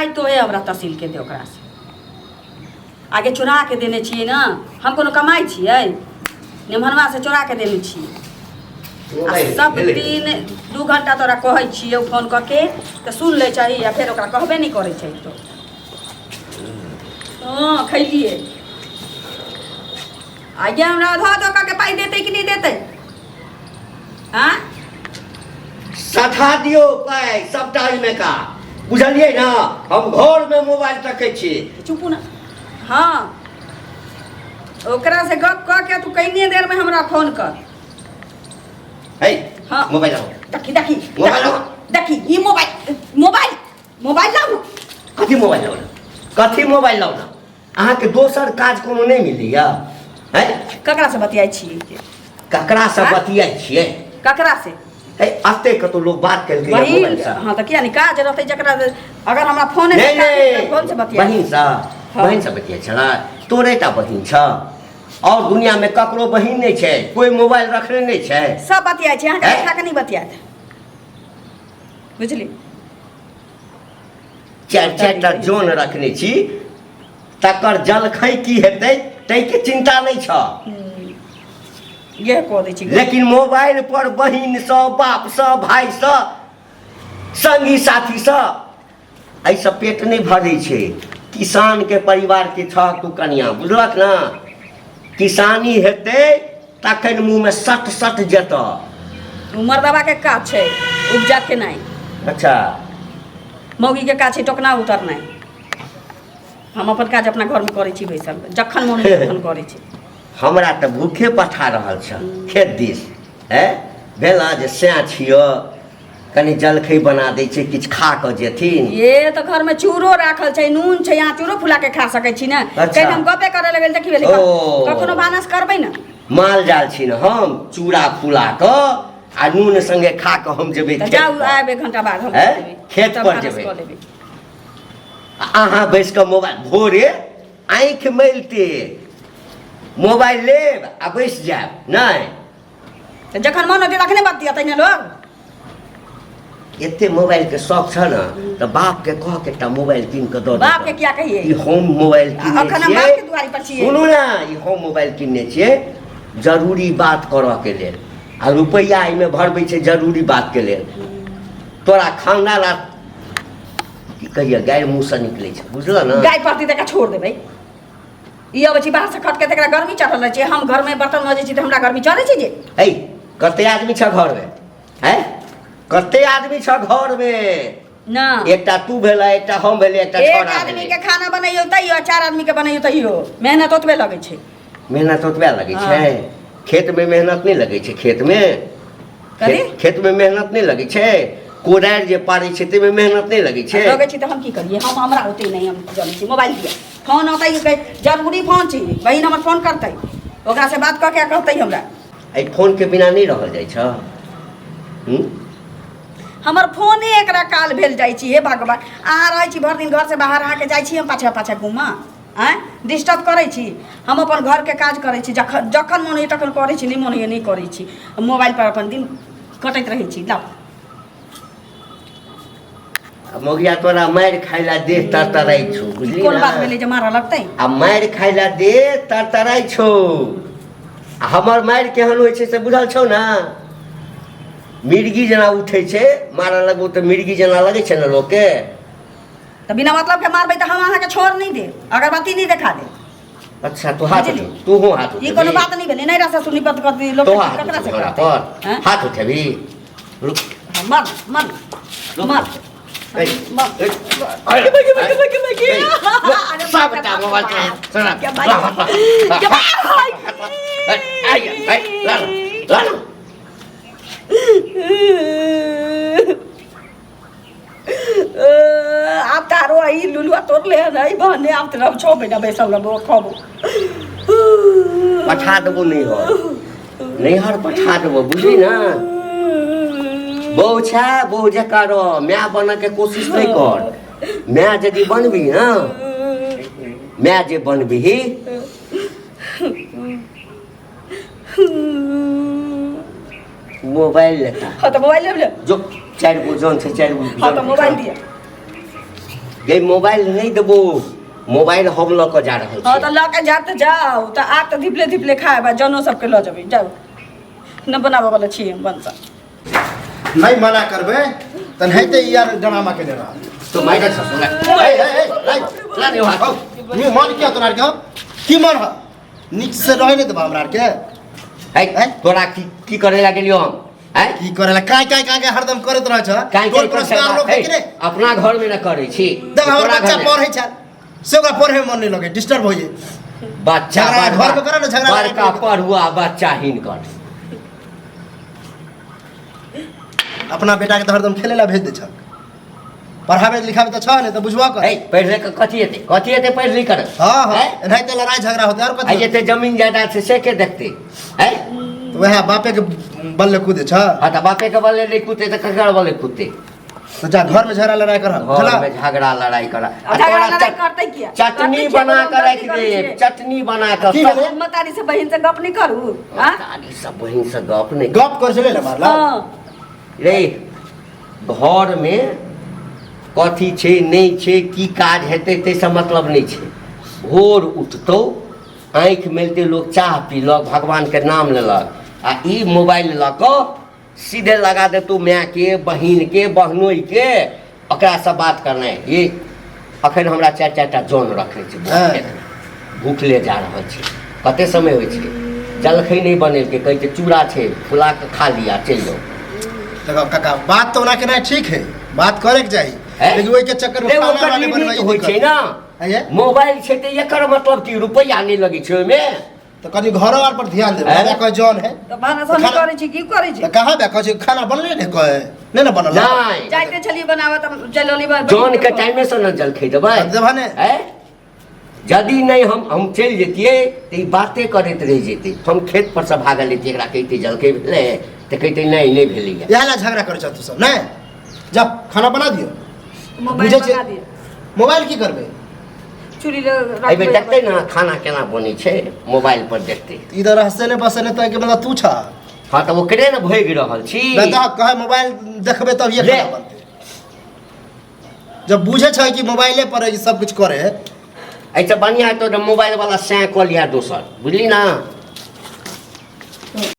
पाई तो है हमरा तहसील के दे ओकरा से आगे चुरा के देने छिए ना हम कोनो कमाई छिए निमहनवा से चुरा के देने छिए आ सब दिन 2 घंटा तोरा कहै छिए फोन करके तो सुन ले चाहिए या फिर ओकरा कहबे नहीं करे छै तो हाँ खैलिए आगे हमरा आधा धोखा के पाई देते कि नहीं देते हाँ सठा दियो पाई सबटा में का बुझलिए ना हम घर में मोबाइल रखे छी चुपू ना हाँ ओकरा से गप कह के तू कईने देर में हमरा फोन कर है हाँ मोबाइल लाओ देखी देखी मोबाइल लाओ देखी ये मोबाइल लाओ कथी मोबाइल लाओ कथी मोबाइल लाओ ना अहाँ के दोसर काज कोनो नहीं मिलैया है ककरा से बतियाई छिए ककरा से बतियाई छिए ककरा से है अते के तो लोग बात कर लिया मोबाइल से हां त किया नहीं काज रहते जकरा अगर हमरा फोन नहीं फोन से बतियाई बहिन से बतियाई छला तोरेटा बहिन छ और दुनिया में ककरो बहिन नहीं छै कोई मोबाइल रखने नहीं छै सब बतियाई छै अहाँ के नहीं बतियात बुझली चार जोन रखने छी तकर जलखै की हेतै तै के चिंता नहीं छ ये कह दै छी लेकिन मोबाइल पर बहिन स बाप स भाई स संगी साथी स ऐ सब पेट नहीं भरै छै किसान के परिवार के छ तू कनिया बुझलक ना किसानी हेतै तखन मुंह में सट सट जेत उमर दबा के काज छै उपजा के नहीं अच्छा मौगी के काज छै टोकना उतरनाइ हम अपन काज अपना घर में करै छी बैसल जखन मन होय तखन करै छी हमरा तो भूखे पठा रहल छ खेत दिस है भेला जे सैं छियो कनी जलखै बना दै छै किछ खा क जेथिन ये तो घर में चूरो राखल छै नून छै यहाँ चूरो फुला के खा सकै छी ना कहीं हम गपे करे लगल देखि भेली कखनो भानस करबै ना माल जाल छी ना हम चूड़ा फुला क आ नून संगे खा क हम जेबै खेत जाऊ आब 1 घंटा बाद हम खेत पर जेबै अहाँ बैस क मोबाइल भोरे आँख मेलते मोबाइल लेब आ बैस जाब नहीं जखन मन होतै तखने बतियातै ने लोग एते मोबाइल के शौक छ ना तो बाप के कह के टा मोबाइल किन के दो बाप के क्या कहिए ई होम मोबाइल किने अखन हम बाप के दुआरी पर छियै सुनू ना ई होम मोबाइल किने छियै जरूरी बात करऽ के लेल आ रुपैया एमे भरबै छै जरूरी बात के लेल तोरा खाना ला की कहिया गाय मुंह से निकलै छै बुझल ना गाय पड़ती तक छोड़ देबै ई अब छी बाहर से खट के तकरा गर्मी चढ़ल छै हम घर में बर्तन मजे छी त हमरा गर्मी चढ़ै छै जे ए कते आदमी छ घर में हैं कते आदमी छ घर में ना एकटा तू भेला एकटा हम भेले एकटा छोरा एक आदमी के खाना बनैयो तैयो 4 आदमी के बनैयो तैयो मेहनत ओतबे लगै छै मेहनत ओतबे लगै छै खेत में मेहनत नहीं लगे छै खेत में खेत में मेहनत नहीं लगे छै कोदारि जे पारै छै ते में मेहनत नहीं लगे छै लगे छै त हम की करिए हम हमरा होते नहीं हम जानै छी मोबाइल दिया फोन होतै जरूरी फोन छै बहिन हमर फोन करतै ओकरा से बात क के कहतै हमरा ए फोन के बिना नहीं रहल जाइ छ हमर फोने एकरा काल भेल जाइ छी हे भगवान अहाँ रहै छी भर दिन घर से बाहर आके जाइ छी हम पाछा पाछा घुमा आँय डिस्टर्ब करै छी हम अपन घर के काज करै छी जखन मन होइए तखन करै छी नहीं मन होइए नहीं करै छी मोबाइल पर अपन दिन कटैत रहै छी लाओ मोगिया तोरा मारि खाइला दे तरतराई छौ बुझली कोन बात भेलै जे मारऽ लगतै आ मारि खाइला दे तरतराई छौ आ हमर मारि केहन होइ छै से बुझल छौ ना मिर्गी जना उठै छै मारऽ लगो तऽ मिर्गी जना लगै छै ना लोग के तो बिना मतलब के मारबै तो हम अहाँ के छोड़ नहीं दे अगरबत्ती नहीं दिखा दे अच्छा तो हाथ तू हो हाथ ये कोनो बात नहीं भेलै नहीं रसा सुनी पत करती लोग तो ककरा से करतै हाथ उठेबी रुक मर मर मर सबटा मोबाइल के सुना क्या आप तारो आई लुलुआ तोड़ ले नहीं बहने आप तो हम 6 महीना बैसल रहो खाबो पठा देबो नहीं हो नहीं हर पठा देबो बुझली ना बहु छा बहु जकार मैं बन के कोशिश नहीं कर मैं यदि बनबी ना मैं जे बनबी मोबाइल लेता हाँ तो मोबाइल ले जो 4 गो जन से 4 गो हाँ तो मोबाइल दिया ये मोबाइल नहीं देबो, मोबाइल हम लऽ कऽ जा रहल हाँ छी। तो लके जाते जाओ तो आप तो धिपले धिपले खाए बा जनो सबके लो जबे जाओ न बनाबे वाला छी हम बनसा नहीं मना करबे त नहीं ते यार ड्रामा के देना तो माइरे ससुर ला नहीं हाथ नी मन क्या तोरा के की मन ह निक से रहे नहीं देबा हमरा के है तोरा की करे ला गेलियो हम है की करेला काय के हरदम करत रह छ काहे तोर पुरस्कार लोग के रे अपना घर में न करे छी देख हमर बच्चा पढ़ै छ से ओकरा पढ़े में मन नहीं लगे डिस्टर्ब हो जे बच्चा घर में करे ना झगड़ा बड़का पढ़ुआ बच्चा हिनकर अपना बेटा के तो हरदम खेले ला भेज दे छ पढ़ावे लिखावे तो छ ने तो बुझवा कर है पढ़ ले कथी हेते पढ़ लिख कर हां हां नहीं तो लड़ाई झगड़ा होते और कथी जेते जमीन जायदाद से के देखते है तो वह बापे के बल्ले कूदे छ हां त बापे के बल्ले नहीं कूदते त ककर बल्ले कूदते तो जा घर में झगड़ा लड़ाई कर घर में झगड़ा लड़ाई कर झगड़ा लड़ाई करते क्या चटनी बना कर रख दे चटनी बना कर मतारी से बहन से गप नहीं करू हां तारी सब बहन से गप नहीं गप कर चले ना मारला हां रे घर में कथी छै नहीं छै की काज हेतै ते से मतलब नहीं छै भोर उठतौ आँखि मेलते लोग चाह पीलक भगवान के नाम लेलक आ ई मोबाइल लऽ कऽ सीधे लगा दे तू माय के बहिन के बहनोई के ओकरा से बात करना है ये अखन हमरा चारि टा जौन रखने छै भूखले जा रहल छै कते समय होइ छै जलखै नहीं बनेलकै कहै छै चूड़ा छै फुला के खा लिया चलि जाओ देखो काका बात तो ना केना ठीक है बात करे के चाहिए लेकिन ओइ के चक्कर में खाना वाले बनवाई होइ छै ना मोबाइल छै त एकर मतलब की रुपैया नहीं लगे छै ओइ में तो कनी घर वार पर ध्यान दे बाबा कह जौन है तो भाना सन करे छी की करे छी तो कहां बे कह खाना बनले ने कहे नहीं ना बनल नहीं जाइते छली बनावा त चलोली जौन के टाइम से न जलखै देबै देबने है यदि नहीं हम चल जेतिए तो ई बातें करैत रह जेते हम खेत पर से भागल लेते एकरा कहते जलखै भेले तो कहते नहीं भेलै यहाला झगड़ा करे छ तू सब नहीं जब खाना बना दियो मोबाइल बना दिए मोबाइल की करबे चूड़ी अबे देखते ना खाना केना बनै छै मोबाइल पर देखते इधर हंसे ने बसे ने त के मतलब तू छ हां त ओकरे न भोग रहल छी दादा कहे मोबाइल देखबे तब ये खाना बनते जब बुझे छ कि मोबाइले पर सब कुछ करे ऐसे बढ़िया तो मोबाइल वाला सैं कऽ लिया दोसर बुझली ना